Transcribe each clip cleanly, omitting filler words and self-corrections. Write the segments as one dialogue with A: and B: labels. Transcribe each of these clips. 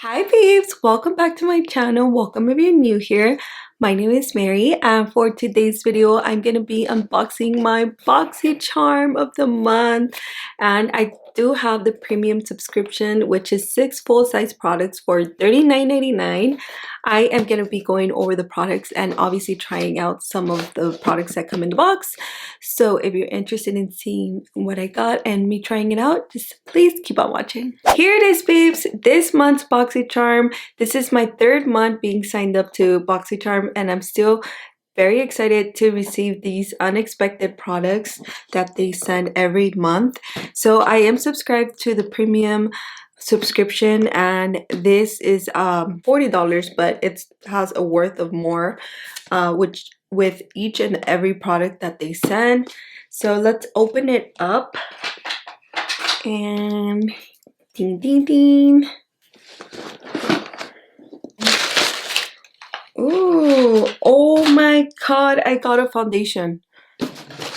A: Hi babes, welcome back to my channel. Welcome if you're new here. My name is Mary, and for today's video I'm gonna be unboxing my Boxycharm of the month. And I do have the premium subscription, which is 6 full-size products for $39.99. I am gonna be going over the products and obviously trying out some of the products that come in the box. So if you're interested in seeing what I got and me trying it out, just please keep on watching. Here it is, babes, this month's Boxycharm. This is my third month being signed up to Boxycharm, and I'm still very excited to receive these unexpected products that they send every month. So I am subscribed to the premium subscription, and this is $40, but it has a worth of more which with each and every product that they send. So let's open it up, and ding ding ding. Ooh, oh my god, I got a foundation.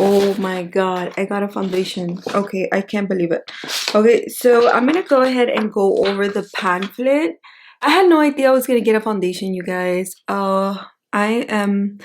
A: Oh my god, I got a foundation. Okay, I can't believe it. Okay, so I'm gonna go ahead and go over the pamphlet. I had no idea I was gonna get a foundation, you guys. I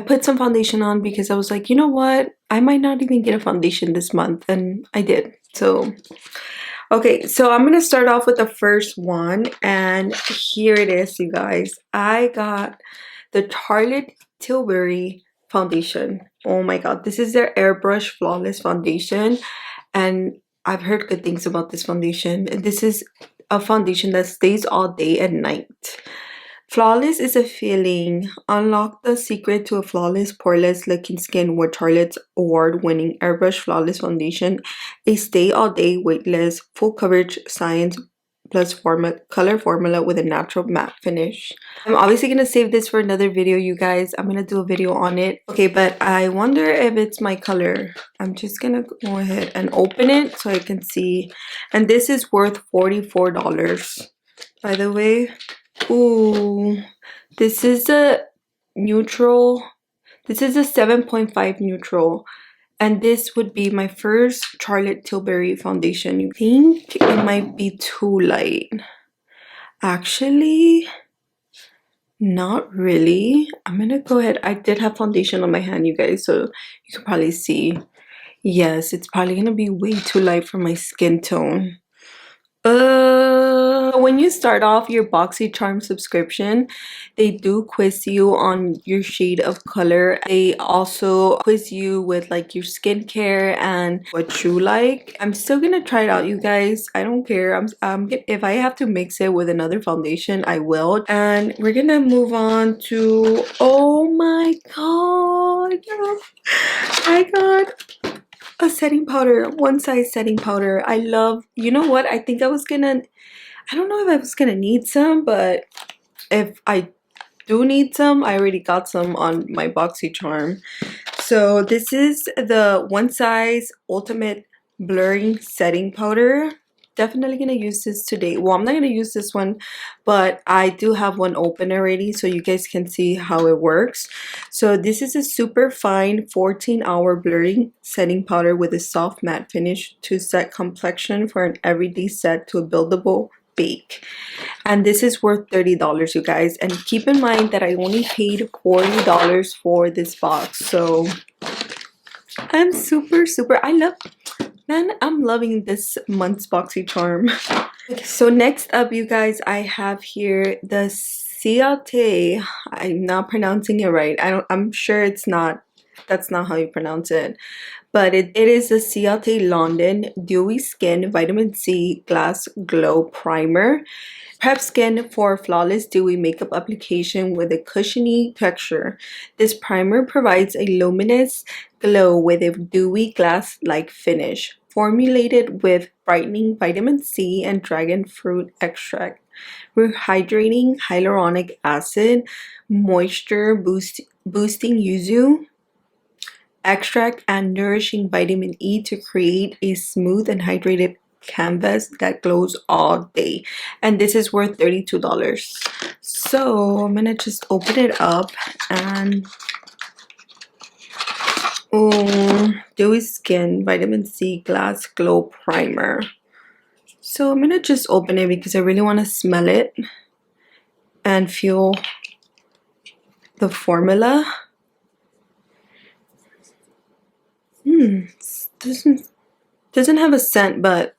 A: put some foundation on because I was like, you know what, I might not even get a foundation this month, and I did. So okay, so I'm gonna start off with the first one, and here it is, you guys. I got the Charlotte Tilbury foundation. Oh my god, this is their Airbrush Flawless Foundation, and I've heard good things about this foundation. This is a foundation that stays all day and night. Flawless is a feeling. Unlock the secret to a flawless, poreless looking skin with Charlotte's award-winning Airbrush Flawless Foundation. A stay all day, weightless, full coverage science plus color formula with a natural matte finish. I'm obviously gonna save this for another video, you guys. I'm gonna do a video on it. Okay, but I wonder if it's my color. I'm just gonna go ahead and open it so I can see. And this is worth $44, by the way. Ooh, this is a neutral. This is a 7.5 neutral, and this would be my first Charlotte Tilbury foundation. You think it might be too light? Actually, not really. I'm gonna go ahead. I did have foundation on my hand, you guys, so you can probably see. Yes, it's probably gonna be way too light for my skin tone. When you start off your Boxycharm subscription, they do quiz you on your shade of color. They also quiz you with like your skincare and what you like. I'm still gonna try it out, you guys. I don't care. If I have to mix it with another foundation, I will. And we're gonna move on to, oh my god, I got a setting powder, one size setting powder. I love, you know what, I think I don't know if I was gonna need some, but if I do need some, I already got some on my Boxycharm. So this is the one size ultimate blurring setting powder. Definitely gonna use this today. Well, I'm not gonna use this one, but I do have one open already so you guys can see how it works. So this is a super fine 14-hour blurring setting powder with a soft matte finish to set complexion for an everyday set to a buildable bake. And this is worth $30, you guys. And keep in mind that I only paid $40 for this box. So I'm I'm loving this month's Boxycharm. So next up, you guys, I have here the Ciate. I'm not pronouncing it right. I'm sure that's not how you pronounce it. But it is the Ciate London Dewy Skin Vitamin C Glass Glow Primer. Prep skin for flawless dewy makeup application with a cushiony texture. This primer provides a luminous glow with a dewy glass-like finish. Formulated with brightening vitamin C and dragon fruit extract, rehydrating hyaluronic acid, moisture boosting yuzu extract, and nourishing vitamin E to create a smooth and hydrated canvas that glows all day. And this is worth $32. So I'm gonna just open it up, and Dewy Skin Vitamin C Glass Glow Primer. So I'm gonna just open it because I really want to smell it and feel the formula. Doesn't have a scent, but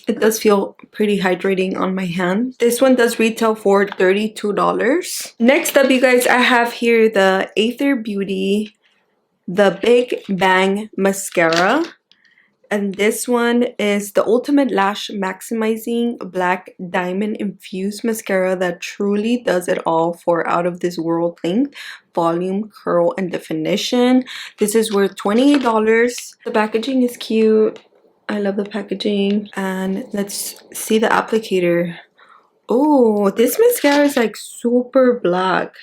A: it does feel pretty hydrating on my hand. This one does retail for $32. Next up, you guys, I have here the Aether Beauty, the Big Bang Mascara. And this one is the Ultimate Lash Maximizing Black Diamond Infused Mascara that truly does it all for out of this world length, volume, curl, and definition. This is worth $28. The packaging is cute. I love the packaging. And let's see the applicator. Oh, this mascara is like super black.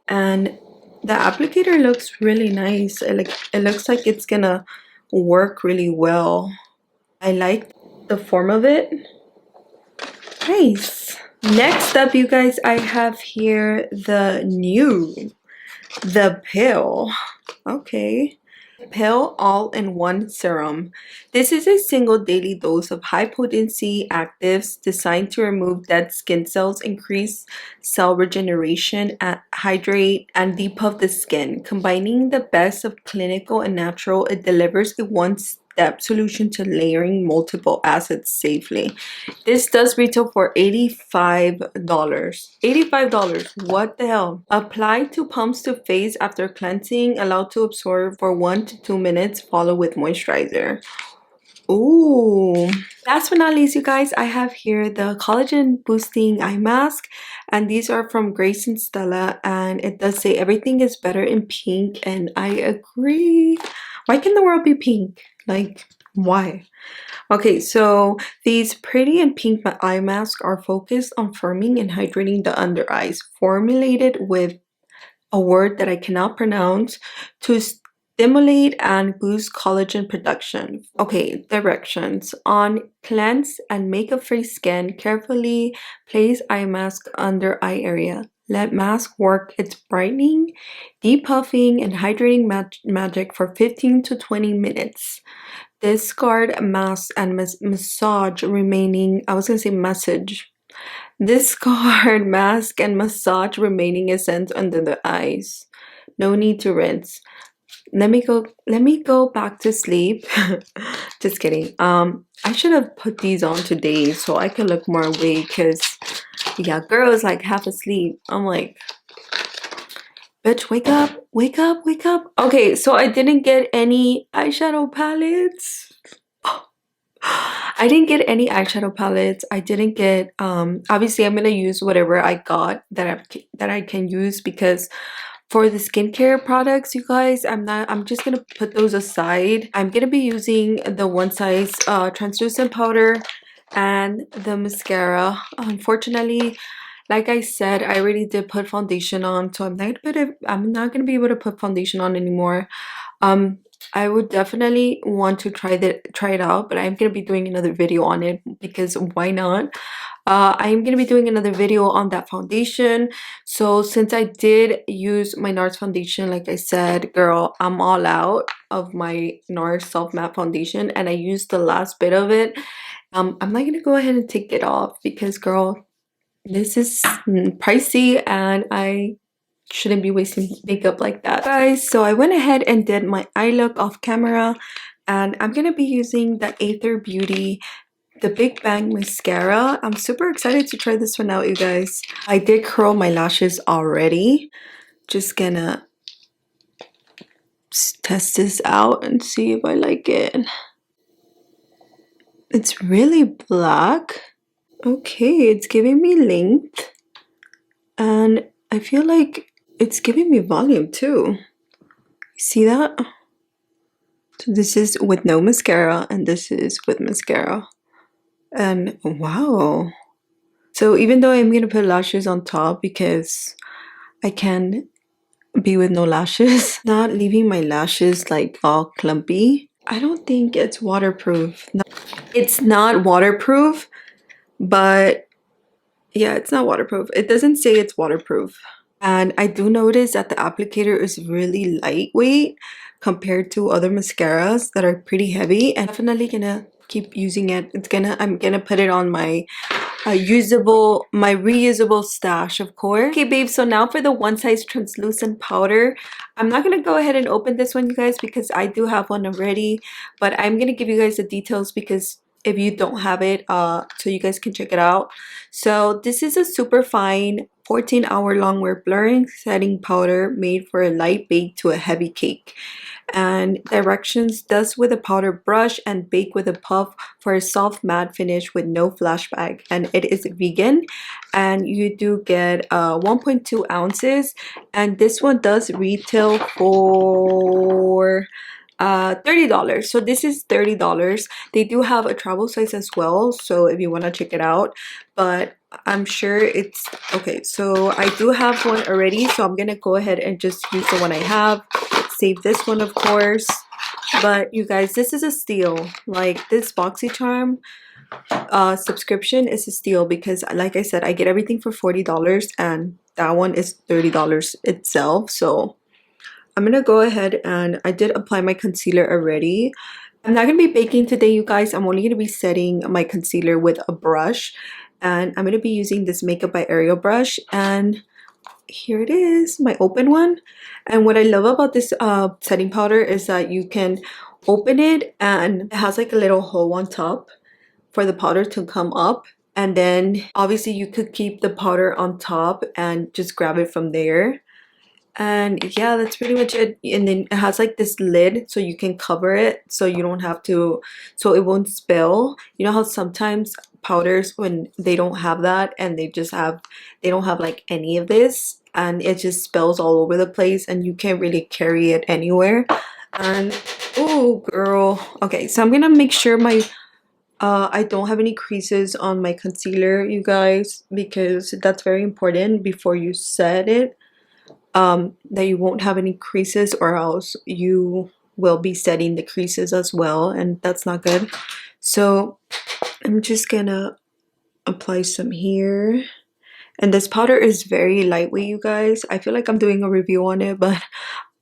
A: And the applicator looks really nice. It looks like it's gonna work really well. I like the form of it. Nice. Next up, you guys, I have here the pill. Okay. Pill all-in-one serum. This is a single daily dose of high-potency actives designed to remove dead skin cells, increase cell regeneration, hydrate, and depuff the skin. Combining the best of clinical and natural, it delivers a one-step solution to layering multiple acids safely. This does retail for $85. $85. What the hell? Apply to pumps to face after cleansing. Allowed to absorb for 1 to 2 minutes. Follow with moisturizer. Ooh. Last but not least, you guys, I have here the Collagen Boosting Eye Mask. And these are from Grace and Stella. And it does say everything is better in pink. And I agree. Why can the world be pink? Like, why? Okay, so these pretty and pink eye masks are focused on firming and hydrating the under eyes, formulated with a word that I cannot pronounce to stimulate and boost collagen production. Okay, directions. On cleanse and makeup-free skin, carefully place eye mask under eye area. Let mask work its brightening, depuffing, and hydrating magic for 15 to 20 minutes. Discard mask and massage remaining. I was gonna say message. Discard mask and massage remaining essence under the eyes. No need to rinse. Let me go back to sleep. Just kidding. I should have put these on today so I could look more awake, because yeah, girl is like half asleep. I'm like, bitch, wake up, wake up, wake up. Okay, so I didn't get any eyeshadow palettes. I didn't get any eyeshadow palettes. I didn't get obviously I'm gonna use whatever I got that I can use, because for the skincare products, you guys, I'm just gonna put those aside. I'm gonna be using the One Size translucent powder and the mascara. Unfortunately, like I said, I already did put foundation on, so I'm not gonna be able to put foundation on anymore. I would definitely want to try it out, but I'm gonna be doing another video on it, because why not? I am gonna be doing another video on that foundation. So since I did use my NARS foundation, like I said, girl, I'm all out of my NARS Self Matte foundation, and I used the last bit of it. I'm not gonna go ahead and take it off because, girl, this is pricey and I shouldn't be wasting makeup like that, guys. So I went ahead and did my eye look off camera, and I'm gonna be using the Aether Beauty, the Big Bang Mascara. I'm super excited to try this one out, you guys. I did curl my lashes already. Just gonna test this out and see if I like it. It's really black. Okay, it's giving me length, and I feel like it's giving me volume too. See that? So this is with no mascara, and this is with mascara. And wow. So even though I'm gonna put lashes on top because I can be with no lashes, not leaving my lashes like all clumpy. I don't think it's waterproof. It's not waterproof, but yeah, it's not waterproof. It doesn't say it's waterproof. And I do notice that the applicator is really lightweight compared to other mascaras that are pretty heavy, and definitely gonna keep using it. I'm gonna put it on my reusable stash, of course. Okay, babe, so now for the One Size translucent powder. I'm not gonna go ahead and open this one, you guys, because I do have one already, but I'm gonna give you guys the details because if you don't have it, so you guys can check it out. So this is a super fine 14-hour long wear blurring setting powder made for a light bake to a heavy cake. And directions: dust with a powder brush and bake with a puff for a soft matte finish with no flashback. And it is vegan, and you do get 1.2 ounces, and this one does retail for $30. So this is $30. They do have a travel size as well, so if you want to check it out, but I'm sure it's okay. So I do have one already, so I'm gonna go ahead and just use the one I have, save this one, of course. But you guys, this is a steal. Like, this Boxycharm subscription is a steal because, like I said, I get everything for $40, and that one is $30 itself. So I'm gonna go ahead, and I did apply my concealer already. I'm not gonna be baking today, you guys. I'm only gonna be setting my concealer with a brush, and I'm gonna be using this Makeup by Ariel brush. And here it is, my open one. And what I love about this setting powder is that you can open it, and it has like a little hole on top for the powder to come up, and then obviously you could keep the powder on top and just grab it from there. And yeah, that's pretty much it. And then it has like this lid so you can cover it, so you don't have to, so it won't spill. You know how sometimes powders, when they don't have that, and they don't have like any of this, and it just spills all over the place and you can't really carry it anywhere. And oh girl, okay, so I'm gonna make sure my I don't have any creases on my concealer, you guys, because that's very important before you set it, that you won't have any creases, or else you will be setting the creases as well, and that's not good. So I'm just gonna apply some here. And this powder is very lightweight, you guys. I feel like I'm doing a review on it, but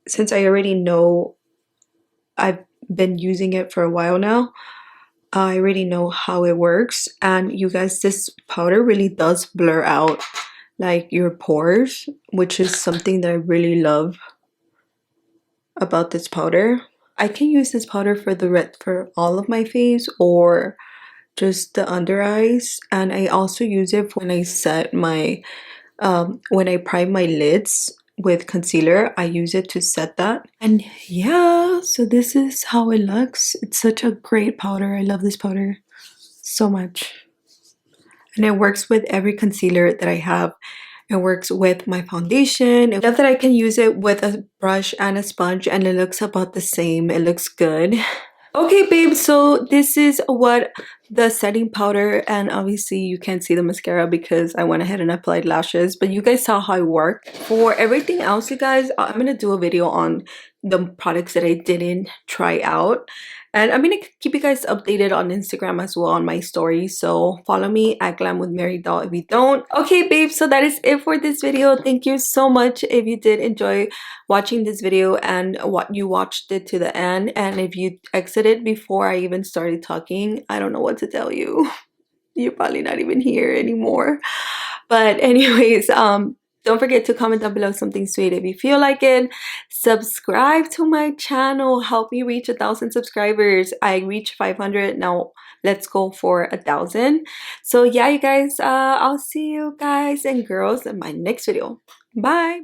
A: since I already know, I've been using it for a while now, I already know how it works. And you guys, this powder really does blur out like your pores, which is something that I really love about this powder. I can use this powder for all of my face, or just the under eyes, and I also use it for when I set my when I prime my lids with concealer. I use it to set that. And yeah, so this is how it looks. It's such a great powder. I love this powder so much. And it works with every concealer that I have. It works with my foundation. I love that I can use it with a brush and a sponge, and it looks about the same. It looks good. Okay, babe, so this is what the setting powder, and obviously you can't see the mascara because I went ahead and applied lashes, but you guys saw how I work. For everything else, you guys, I'm gonna do a video on the products that I didn't try out, and I'm gonna keep you guys updated on Instagram as well, on my stories. So follow me at Glam with Mary Doll if you don't. Okay, babe, so that is it for this video. Thank you so much if you did enjoy watching this video and what you watched it to the end. And if you exited before I even started talking, I don't know what to tell you. You're probably not even here anymore. But anyways, don't forget to comment down below something sweet if you feel like it. Subscribe to my channel. Help me reach 1,000 subscribers. I reached 500. Now let's go for 1,000. So yeah, you guys, I'll see you guys and girls in my next video. Bye.